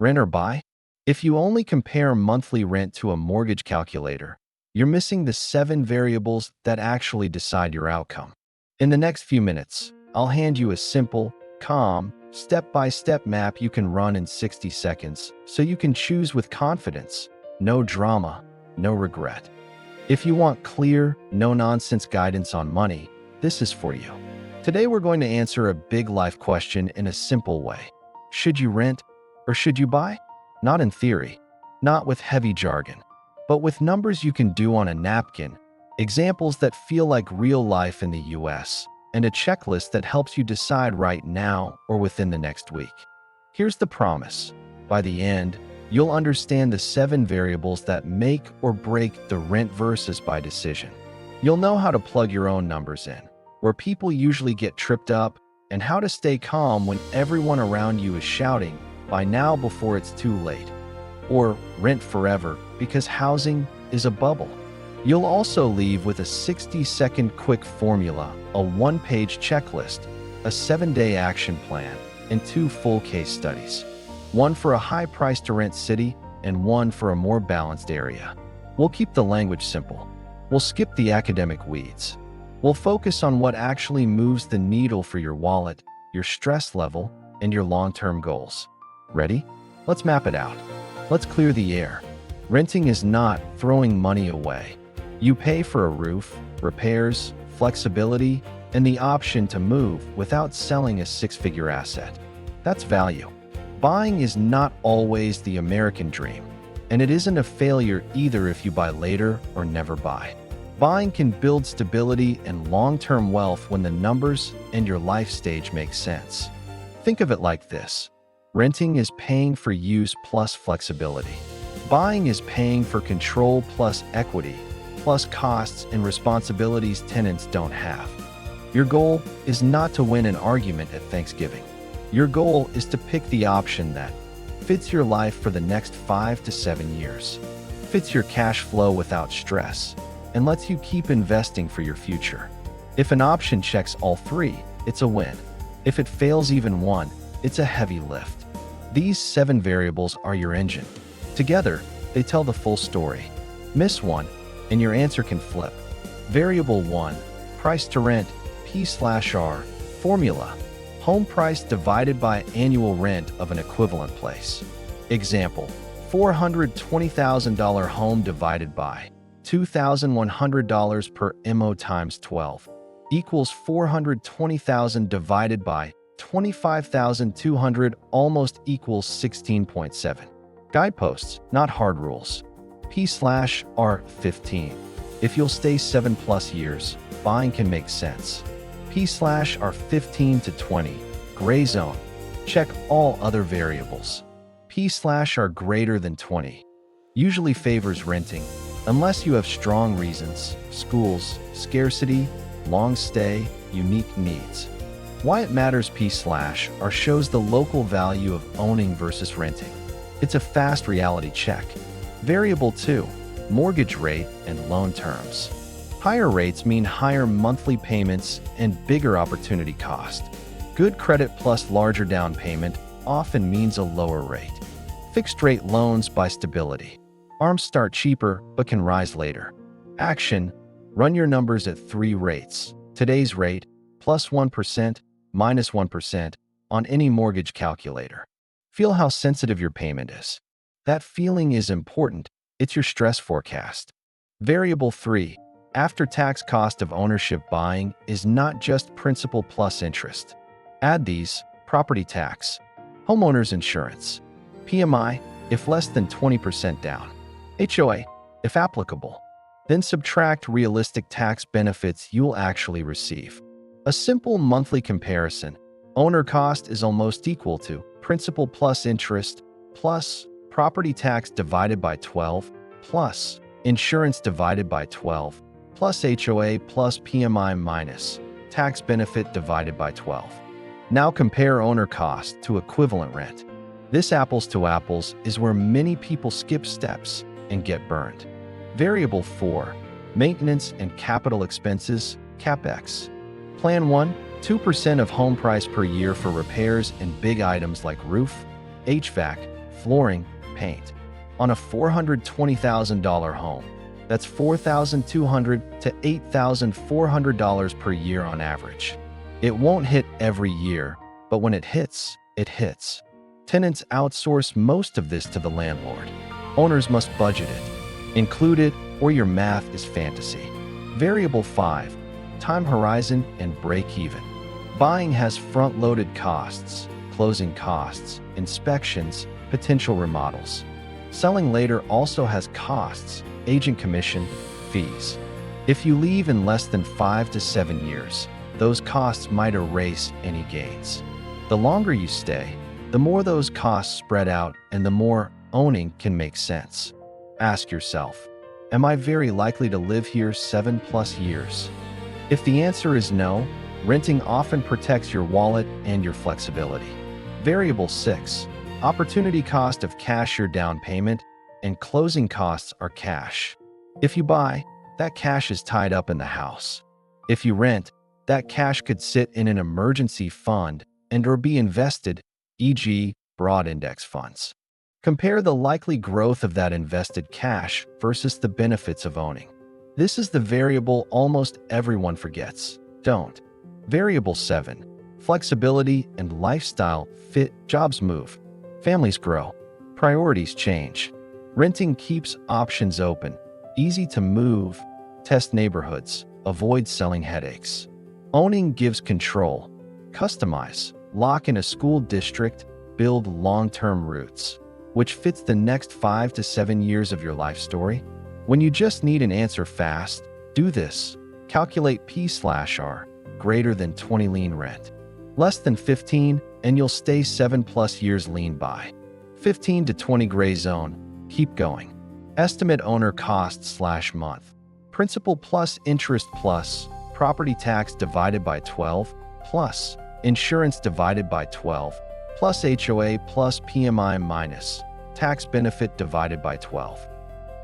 Rent or buy? If you only compare monthly rent to a mortgage calculator, you're missing the 7 variables that actually decide your outcome. In the next few minutes, I'll hand you a simple, calm, step-by-step map you can run in 60 seconds so you can choose with confidence. No drama, no regret. If you want clear, no-nonsense guidance on money, this is for you. Today we're going to answer a big life question in a simple way. Should you rent or should you buy? Not in theory, not with heavy jargon, but with numbers you can do on a napkin, examples that feel like real life in the US, and a checklist that helps you decide right now or within the next week. Here's the promise. By the end, you'll understand the 7 variables that make or break the rent versus buy decision. You'll know how to plug your own numbers in, where people usually get tripped up, and how to stay calm when everyone around you is shouting, "Buy now before it's too late," or "Rent forever because housing is a bubble." You'll also leave with a 60-second quick formula, a 1-page checklist, a 7-day action plan, and 2 full case studies. One for a high-price-to-rent city and one for a more balanced area. We'll keep the language simple. We'll skip the academic weeds. We'll focus on what actually moves the needle for your wallet, your stress level, and your long-term goals. Ready? Let's map it out. Let's clear the air. Renting is not throwing money away. You pay for a roof, repairs, flexibility, and the option to move without selling a 6-figure asset. That's value. Buying is not always the American dream, and it isn't a failure either if you buy later or never buy. Buying can build stability and long-term wealth when the numbers and your life stage make sense. Think of it like this. Renting is paying for use plus flexibility. Buying is paying for control plus equity, plus costs and responsibilities tenants don't have. Your goal is not to win an argument at Thanksgiving. Your goal is to pick the option that fits your life for the next 5 to 7 years, fits your cash flow without stress, and lets you keep investing for your future. If an option checks all 3, it's a win. If it fails even one, it's a heavy lift. These 7 variables are your engine. Together, they tell the full story. Miss one, and your answer can flip. Variable 1, price to rent, P/R, formula, home price divided by annual rent of an equivalent place. Example, $420,000 home divided by $2,100 per MO times 12 equals $420,000 divided by $25,200 almost equals 16.7. Guideposts, not hard rules. P/R 15. If you'll stay 7+ years, buying can make sense. P/R 15 to 20. Gray zone. Check all other variables. P/R greater than 20. Usually favors renting, unless you have strong reasons, schools, scarcity, long stay, unique needs. Why it matters P/R shows the local value of owning versus renting. It's a fast reality check. Variable 2, mortgage rate and loan terms. Higher rates mean higher monthly payments and bigger opportunity cost. Good credit plus larger down payment often means a lower rate. Fixed rate loans buy stability. ARMs start cheaper but can rise later. Action, run your numbers at 3 rates. Today's rate, +1%, -1% on any mortgage calculator. Feel how sensitive your payment is. That feeling is important. It's your stress forecast. Variable 3, after-tax cost of ownership. Buying is not just principal plus interest. Add these: property tax, homeowner's insurance, PMI, if less than 20% down, HOA, if applicable. Then subtract realistic tax benefits you'll actually receive. A simple monthly comparison. Owner cost is almost equal to principal plus interest plus property tax divided by 12 plus insurance divided by 12 plus HOA plus PMI minus tax benefit divided by 12. Now compare owner cost to equivalent rent. This apples to apples is where many people skip steps and get burned. Variable 4, maintenance and capital expenses, CapEx. Plan 1, 2% of home price per year for repairs and big items like roof, HVAC, flooring, paint. On a $420,000 home, that's $4,200 to $8,400 per year on average. It won't hit every year, but when it hits, it hits. Tenants outsource most of this to the landlord. Owners must budget it. Include it, or your math is fantasy. Variable 5. Time horizon and break even. Buying has front-loaded costs, closing costs, inspections, potential remodels. Selling later also has costs, agent commission, fees. If you leave in less than 5 to 7 years, those costs might erase any gains. The longer you stay, the more those costs spread out and the more owning can make sense. Ask yourself, am I very likely to live here 7+ years? If the answer is no, renting often protects your wallet and your flexibility. Variable 6. Opportunity cost of cash. Your down payment and closing costs are cash. If you buy, that cash is tied up in the house. If you rent, that cash could sit in an emergency fund and or be invested, e.g., broad index funds. Compare the likely growth of that invested cash versus the benefits of owning. This is the variable almost everyone forgets. Don't. Variable 7. Flexibility and lifestyle fit. Jobs move. Families grow. Priorities change. Renting keeps options open. Easy to move. Test neighborhoods. Avoid selling headaches. Owning gives control. Customize. Lock in a school district. Build long-term roots. Which fits the next 5 to 7 years of your life story? When you just need an answer fast, do this. Calculate P/R greater than 20 lean rent. Less than 15 and you'll stay 7+ years lean by. 15 to 20 gray zone. Keep going. Estimate owner cost/month. Principal plus interest plus property tax divided by 12 plus insurance divided by 12 plus HOA plus PMI minus tax benefit divided by 12.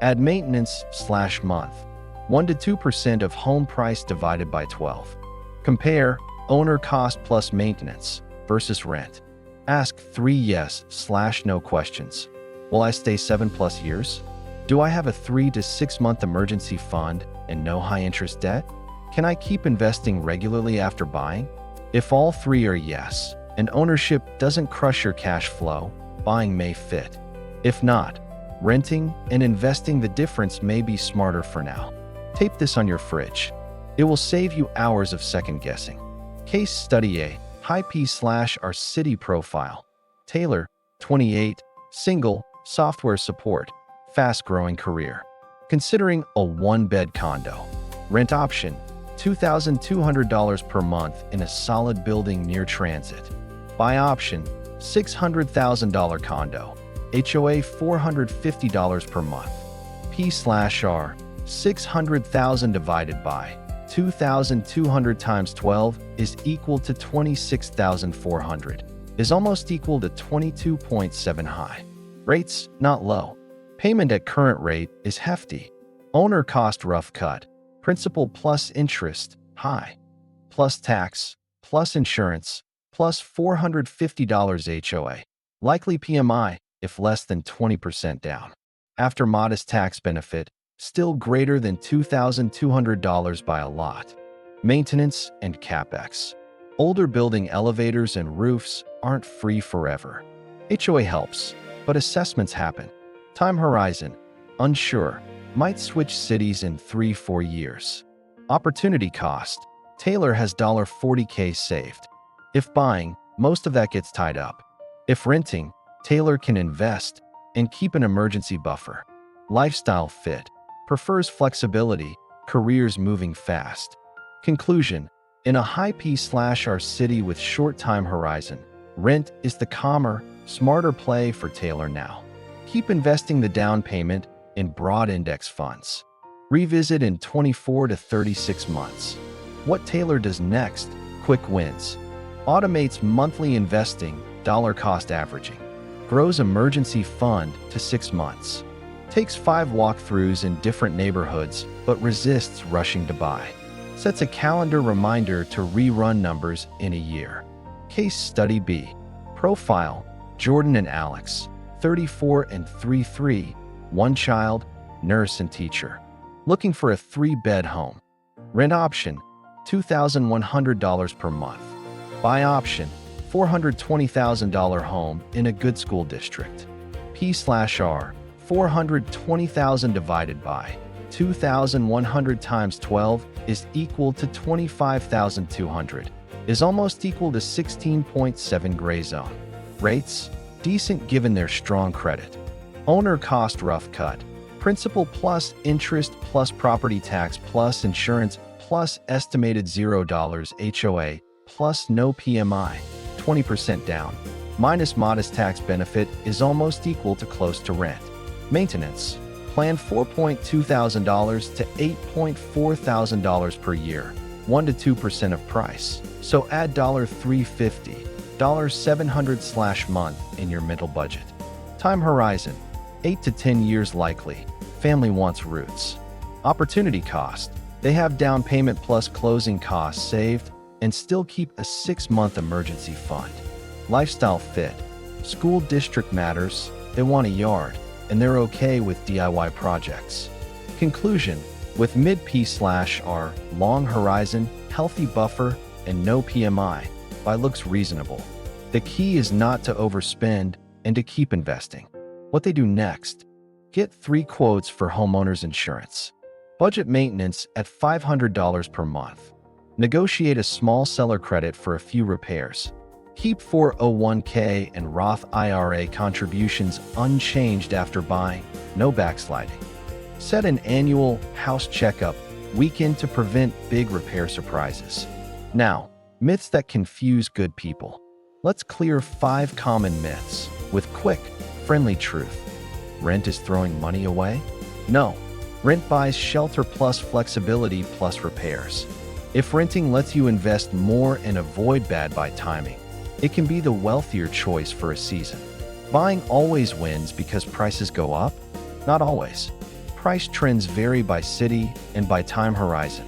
Add maintenance/month. 1 to 2% of home price divided by 12. Compare owner cost plus maintenance versus rent. Ask 3 yes/no questions. Will I stay 7+ years? Do I have a 3 to 6 month emergency fund and no high interest debt? Can I keep investing regularly after buying? If all 3 are yes, and ownership doesn't crush your cash flow, buying may fit. If not, renting and investing the difference may be smarter for now. Tape this on your fridge. It will save you hours of second guessing. Case Study A. High P/R City Profile. Taylor, 28, single, software support, fast-growing career. Considering a 1-bed condo. Rent option, $2,200 per month in a solid building near transit. Buy option, $600,000 condo. HOA $450 per month. P/R, 600,000 divided by 2,200 times 12 is equal to 26,400, is almost equal to 22.7 high. Rates, not low. Payment at current rate is hefty. Owner cost rough cut. Principal plus interest, high. Plus tax, plus insurance, plus $450 HOA. Likely PMI, if less than 20% down. After modest tax benefit, still greater than $2,200 by a lot. Maintenance and CapEx. Older building elevators and roofs aren't free forever. HOA helps, but assessments happen. Time horizon, unsure, might switch cities in 3-4 years. Opportunity cost, Taylor has $40K saved. If buying, most of that gets tied up. If renting, Taylor can invest and keep an emergency buffer. Lifestyle fit, prefers flexibility, careers moving fast. Conclusion, in a high P/R city with short time horizon, rent is the calmer, smarter play for Taylor now. Keep investing the down payment in broad index funds. Revisit in 24 to 36 months. What Taylor does next, quick wins. Automates monthly investing, dollar cost averaging. Grows emergency fund to 6 months. Takes 5 walkthroughs in different neighborhoods, but resists rushing to buy. Sets a calendar reminder to rerun numbers in a year. Case Study B. Profile, Jordan and Alex, 34 and 33, one child, nurse and teacher. Looking for a 3-bed home. Rent option, $2,100 per month. Buy option, $420,000 home in a good school district. P/R, 420,000 divided by 2,100 times 12 is equal to 25,200, is almost equal to 16.7 gray zone. Rates, decent given their strong credit. Owner cost rough cut, principal plus interest plus property tax plus insurance plus estimated $0 HOA plus no PMI, 20% down, minus modest tax benefit is almost equal to close to rent. Maintenance, plan $4,200 to $8,400 per year, 1 to 2% of price. So add $350, $700/month in your mental budget. Time horizon, 8 to 10 years likely. Family wants roots. Opportunity cost, they have down payment plus closing costs saved and still keep a 6-month emergency fund. Lifestyle fit, school district matters, they want a yard, and they're okay with DIY projects. Conclusion, with mid P/R, long horizon, healthy buffer, and no PMI, buy looks reasonable. The key is not to overspend and to keep investing. What they do next, get 3 quotes for homeowners insurance. Budget maintenance at $500 per month. Negotiate a small seller credit for a few repairs. Keep 401k and Roth IRA contributions unchanged after buying, no backsliding. Set an annual house checkup weekend to prevent big repair surprises. Now, myths that confuse good people. Let's clear 5 common myths with quick, friendly truth. Rent is throwing money away? No. Rent buys shelter plus flexibility plus repairs. If renting lets you invest more and avoid bad buy timing, it can be the wealthier choice for a season. Buying always wins because prices go up? Not always. Price trends vary by city and by time horizon.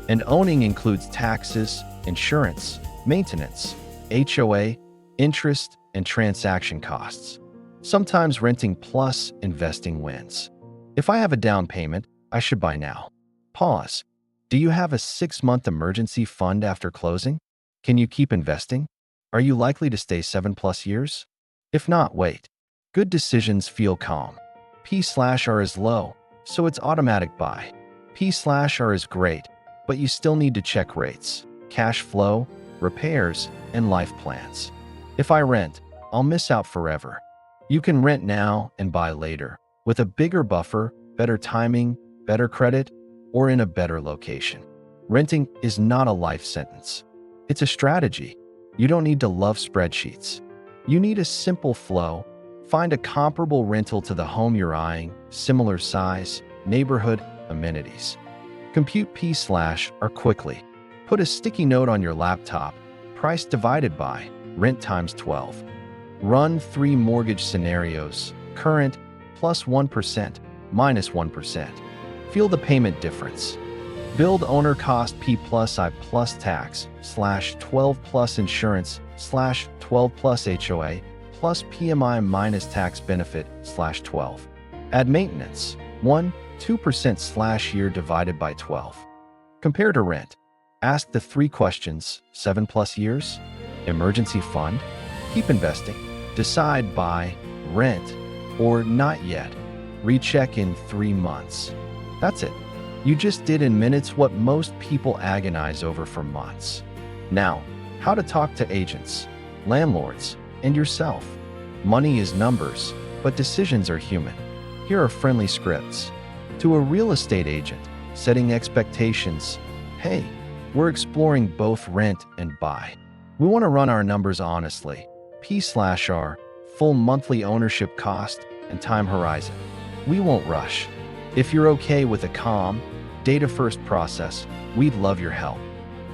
And owning includes taxes, insurance, maintenance, HOA, interest, and transaction costs. Sometimes renting plus investing wins. If I have a down payment, I should buy now. Pause. Do you have a 6-month emergency fund after closing? Can you keep investing? Are you likely to stay 7+ years? If not, wait. Good decisions feel calm. P/R is low, so it's automatic buy. P/R is great, but you still need to check rates, cash flow, repairs, and life plans. If I rent, I'll miss out forever. You can rent now and buy later, with a bigger buffer, better timing, better credit, or in a better location. Renting is not a life sentence. It's a strategy. You don't need to love spreadsheets. You need a simple flow. Find a comparable rental to the home you're eyeing, similar size, neighborhood, amenities. Compute P/R quickly. Put a sticky note on your laptop, price divided by, rent times 12. Run 3 mortgage scenarios, current, plus 1%, minus 1%. Feel the payment difference. Build owner cost P+I plus tax, /12 plus insurance, /12 plus HOA, plus PMI minus tax benefit, /12. Add maintenance, 1-2%/year divided by 12. Compare to rent. Ask the 3 questions, 7+ years? Emergency fund? Keep investing. Decide buy, rent, or not yet. Recheck in 3 months. That's it. You just did in minutes what most people agonize over for months. Now, how to talk to agents, landlords, and yourself. Money is numbers, but decisions are human. Here are friendly scripts. To a real estate agent, setting expectations. Hey, we're exploring both rent and buy. We want to run our numbers honestly. P/R, full monthly ownership cost and time horizon. We won't rush. If you're okay with a calm, data-first process, we'd love your help.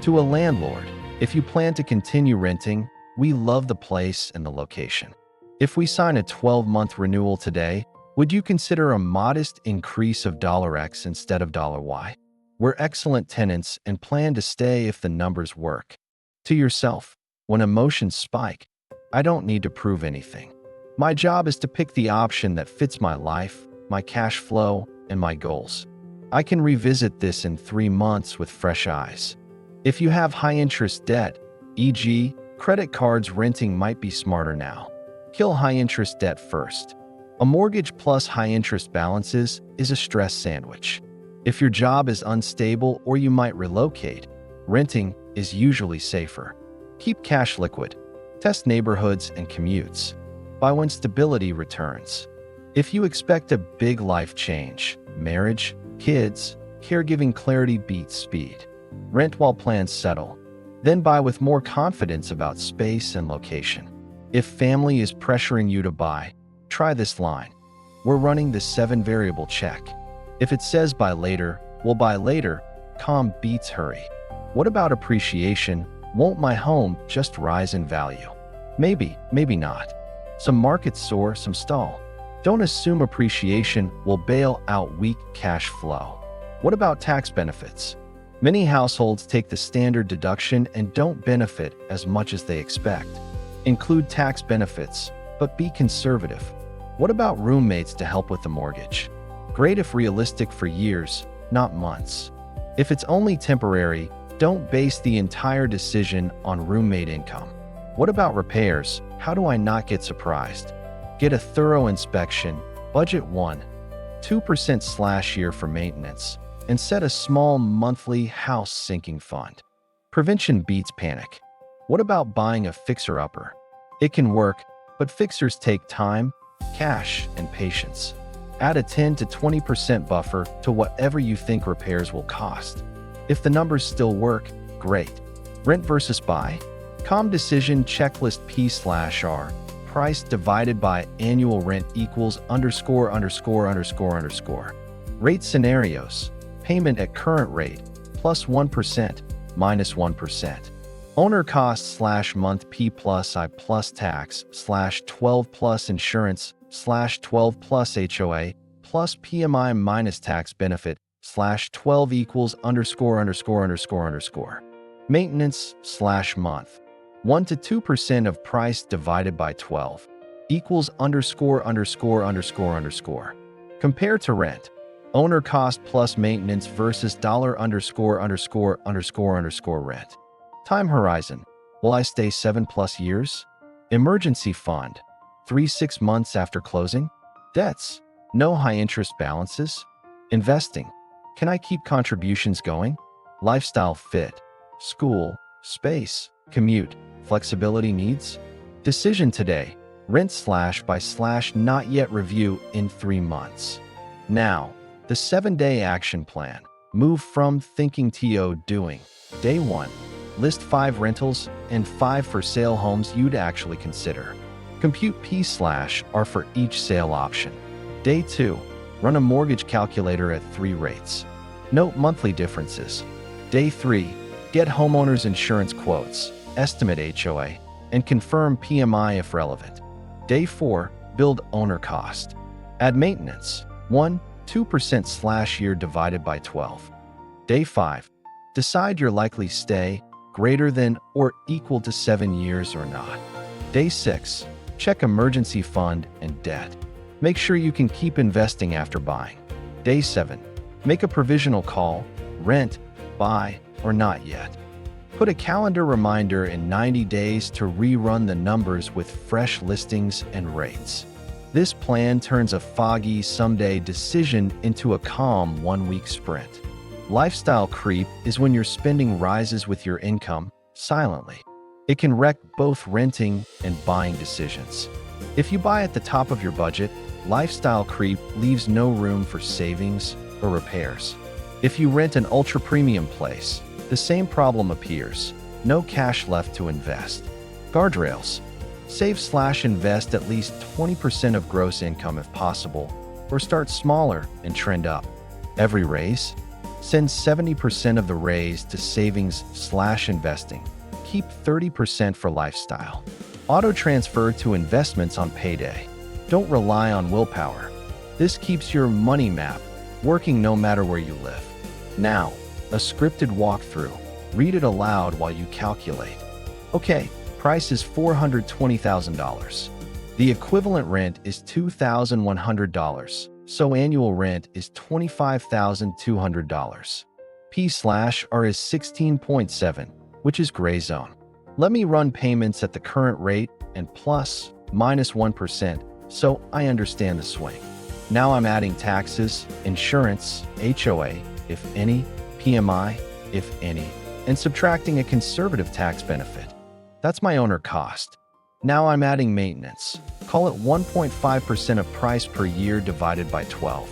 To a landlord, if you plan to continue renting, we love the place and the location. If we sign a 12-month renewal today, would you consider a modest increase of $X instead of $Y? We're excellent tenants and plan to stay if the numbers work. To yourself, when emotions spike, I don't need to prove anything. My job is to pick the option that fits my life, my cash flow, and my goals. I can revisit this in 3 months with fresh eyes. If you have high-interest debt, e.g., credit cards, renting might be smarter now. Kill high-interest debt first. A mortgage plus high-interest balances is a stress sandwich. If your job is unstable or you might relocate, renting is usually safer. Keep cash liquid. Test neighborhoods and commutes. Buy when stability returns. If you expect a big life change, marriage, kids, caregiving, clarity beats speed. Rent while plans settle. Then buy with more confidence about space and location. If family is pressuring you to buy, try this line. We're running the 7-variable check. If it says buy later, we'll buy later. Calm beats hurry. What about appreciation? Won't my home just rise in value? Maybe, maybe not. Some markets soar, some stall. Don't assume appreciation will bail out weak cash flow. What about tax benefits? Many households take the standard deduction and don't benefit as much as they expect. Include tax benefits, but be conservative. What about roommates to help with the mortgage? Great if realistic for years, not months. If it's only temporary, don't base the entire decision on roommate income. What about repairs? How do I not get surprised? Get a thorough inspection, budget 1-2%/year for maintenance, and set a small monthly house sinking fund. Prevention beats panic. What about buying a fixer-upper? It can work, but fixers take time, cash, and patience. Add a 10-20% buffer to whatever you think repairs will cost. If the numbers still work, great. Rent versus buy? Calm decision checklist P/R. Price divided by annual rent equals ______. Rate scenarios. Payment at current rate, +1%, -1%. Owner cost/month P+I plus tax /12 plus insurance /12 plus HOA plus PMI minus tax benefit /12 equals _____. Maintenance/month. 1-2% of price divided by 12 equals _____. Compare to rent. Owner cost plus maintenance versus $_____ rent. Time horizon. Will I stay 7+ years? Emergency fund. 3-6 months after closing? Debts. No high interest balances? Investing. Can I keep contributions going? Lifestyle fit. School, space, commute, flexibility needs? Decision today. Rent/buy/not yet review in 3 months. Now, the 7-day action plan. Move from thinking to doing. Day 1. List 5 rentals and 5 for sale homes you'd actually consider. Compute P/R for each sale option. Day 2. Run a mortgage calculator at 3 rates. Note monthly differences. Day 3. Get homeowners insurance quotes, estimate HOA, and confirm PMI if relevant. Day 4. Build owner cost. Add maintenance. 1-2%/year divided by 12. Day 5. Decide your likely stay, greater than or equal to 7 years or not. Day 6. Check emergency fund and debt. Make sure you can keep investing after buying. Day 7. Make a provisional call, rent, buy, or not yet. Put a calendar reminder in 90 days to rerun the numbers with fresh listings and rates. This plan turns a foggy someday decision into a calm 1-week sprint. Lifestyle creep is when your spending rises with your income, silently. It can wreck both renting and buying decisions. If you buy at the top of your budget, lifestyle creep leaves no room for savings or repairs. If you rent an ultra-premium place, the same problem appears. No cash left to invest. Guardrails. Save/invest at least 20% of gross income if possible, or start smaller and trend up. Every raise? Send 70% of the raise to savings/investing. Keep 30% for lifestyle. Auto transfer to investments on payday. Don't rely on willpower. This keeps your money map working no matter where you live. Now, a scripted walkthrough. Read it aloud while you calculate. Okay, price is $420,000. The equivalent rent is $2,100, so annual rent is $25,200. P/R is 16.7, which is gray zone. Let me run payments at the current rate and plus, minus 1%, so I understand the swing. Now I'm adding taxes, insurance, HOA, if any, PMI, if any, and subtracting a conservative tax benefit. That's my owner cost. Now I'm adding maintenance. Call it 1.5% of price per year divided by 12.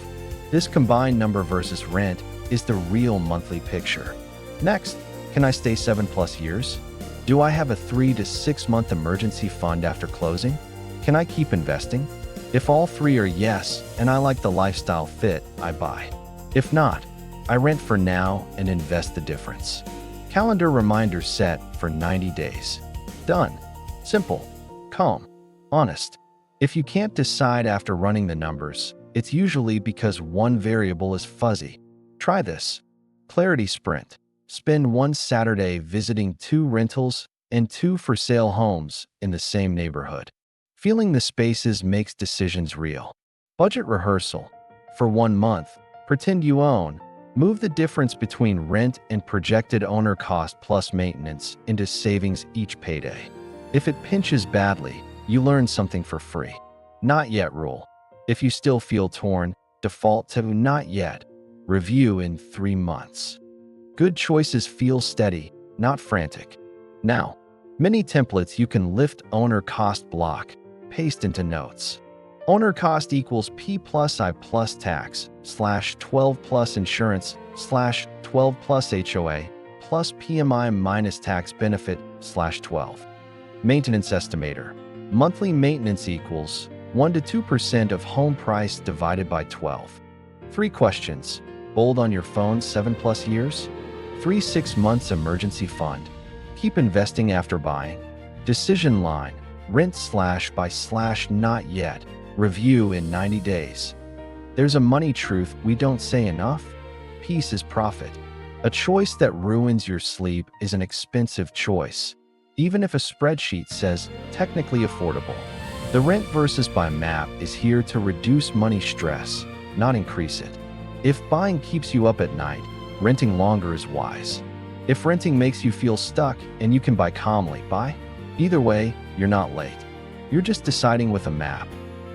This combined number versus rent is the real monthly picture. Next, can I stay 7+ years? Do I have a 3 to 6 month emergency fund after closing? Can I keep investing? If all three are yes, and I like the lifestyle fit, I buy. If not, I rent for now and invest the difference. Calendar reminder set for 90 days. Done. Simple, calm, honest. If you can't decide after running the numbers, it's usually because one variable is fuzzy. Try this. Clarity Sprint. Spend one Saturday visiting 2 rentals and 2 for sale homes in the same neighborhood. Feeling the spaces makes decisions real. Budget rehearsal. For 1 month, pretend you own. Move the difference between rent and projected owner cost plus maintenance into savings each payday. If it pinches badly, you learn something for free. Not yet rule. If you still feel torn, default to not yet. Review in 3 months. Good choices feel steady, not frantic. Now, many templates you can lift owner cost block, paste into notes. Owner cost equals P plus I plus tax / 12 plus insurance / 12 plus HOA plus PMI minus tax benefit / 12. Maintenance estimator. Monthly maintenance equals 1 to 2% of home price divided by 12. 3 questions. Bold on your phone 7+ years. 3 6 months emergency fund. Keep investing after buying. Decision line. Rent / by / not yet. Review in 90 days. There's a money truth we don't say enough. Peace is profit. A choice that ruins your sleep is an expensive choice, even if a spreadsheet says technically affordable. The rent versus buy map is here to reduce money stress, not increase it. If buying keeps you up at night, renting longer is wise. If renting makes you feel stuck and you can buy calmly, buy. Either way, you're not late. You're just deciding with a map.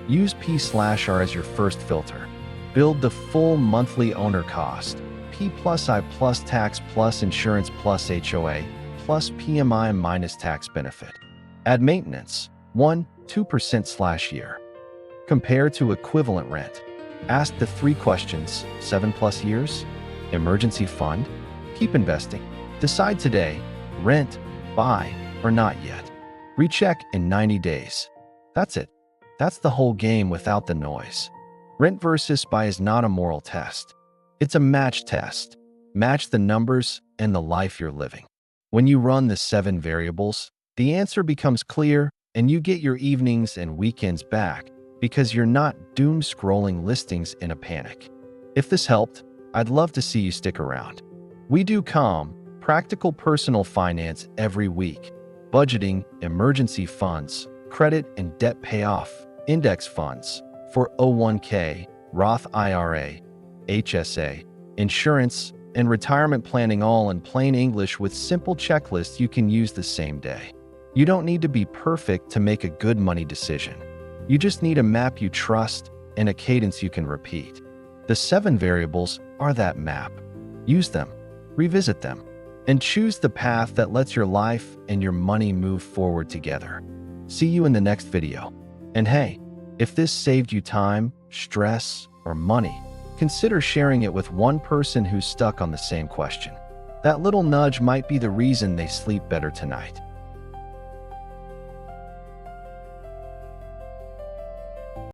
Use P/R as your first filter. Build the full monthly owner cost. P plus I plus tax plus insurance plus HOA plus PMI minus tax benefit. Add maintenance, 1-2% / year. Compare to equivalent rent. Ask the 3 questions, 7+ years? Emergency fund? Keep investing. Decide today, rent, buy, or not yet. Recheck in 90 days. That's it. That's the whole game without the noise. Rent versus buy is not a moral test. It's a match test. Match the numbers and the life you're living. When you run the 7 variables, the answer becomes clear and you get your evenings and weekends back because you're not doom scrolling listings in a panic. If this helped, I'd love to see you stick around. We do calm, practical personal finance every week. Budgeting, emergency funds, credit and debt payoff, index funds, 401k, Roth IRA, HSA, insurance, and retirement planning, all in plain English with simple checklists you can use the same day. You don't need to be perfect to make a good money decision. You just need a map you trust and a cadence you can repeat. The 7 variables are that map. Use them, revisit them, and choose the path that lets your life and your money move forward together. See you in the next video. And hey, if this saved you time, stress, or money, consider sharing it with one person who's stuck on the same question. That little nudge might be the reason they sleep better tonight.